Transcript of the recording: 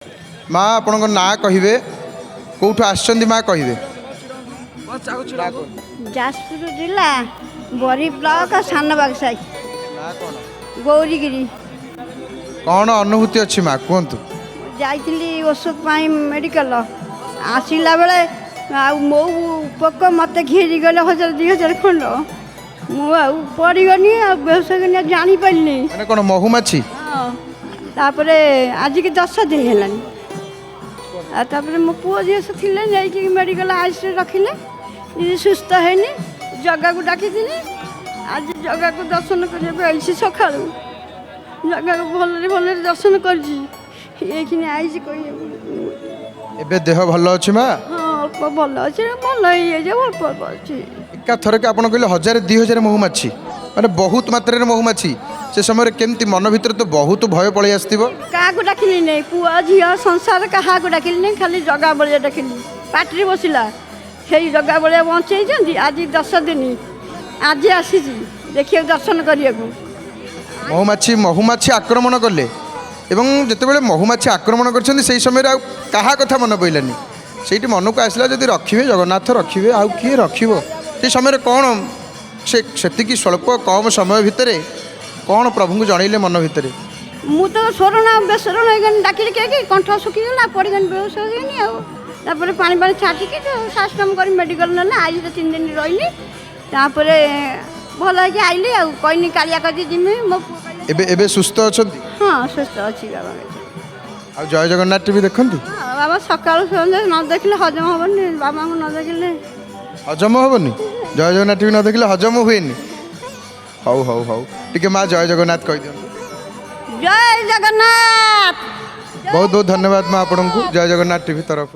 माँ आपण ना कहे कौटू आसछन्ती माँ कहे जाजपुर जिला बरी ब्लॉक सान बागसाई गौरीगिरी कौन अनुभूति अच्छी माँ कहतु जाइली औषध मेडिकल आसला बेले मो पोक मत घेरी गले 1000-2000 खंड पड़गनी बेहस जापारि मैंने कौन महुमाछी तापर आज की 10 दिन है मो पुओ झील से थी मेडिकल आईस रखिले सुस्थ है जगह को डाकी आज जगह को दर्शन कर सका जगह को भल भल दर्शन कर देह भल अच्छी माँ हाँ अल्प भल अच्छे भल अल्प अल्प अच्छे एका थर के आप कहले 1000-2000 महुमाछी माने बहुत मात्रा महुमाछी से समय केमती मन भीतर तो बहुत भय पलि आसथिबो क्या डाकिली नहीं पुआ झी संसार क्या डाकिली नहीं खाली जगह बलिया डाकिली पार्टी बसला से जगह बलिया बचे आज 10 दिन आज आसी देखिए दर्शन करने महुमाछी महुमाछी आक्रमण कले एवं जितेबाला महुमाछी आक्रमण कर समय क्या कथा मन पड़ानी से मन को आसला जब रखिए जगन्नाथ रखिए आउ किए रखिए से समय कौन से स्वल्प कम समय भितर कौन प्रभु को जनइले मन भितर मु तो स्वरण बेसरण डाकिली के कंठ सुखीगला पड़गन बेहोश होगनी पानी पानी छाटिकी सास्टम कर मेडिकल ना आज 3 दिन रही भल है आइली कहनी कालिया कदी जिमी मो एबे सुस्थ अछंती हाँ सुस्थ अच्छी बाबा आ जय जगन्नाथ टीवी देखंती बाबा सकाल संजे न देखले हजम हबनी बाबा को न देखले हजम हबनी जय जगन्नाथ टीवी न देखले हजम हुएनी हौ हौ हौ टिके माँ जय जगन्नाथ कह दियो जय जगन्नाथ बहुत बहुत धन्यवाद माँ आपको जय जगन्नाथ टीवी तरफ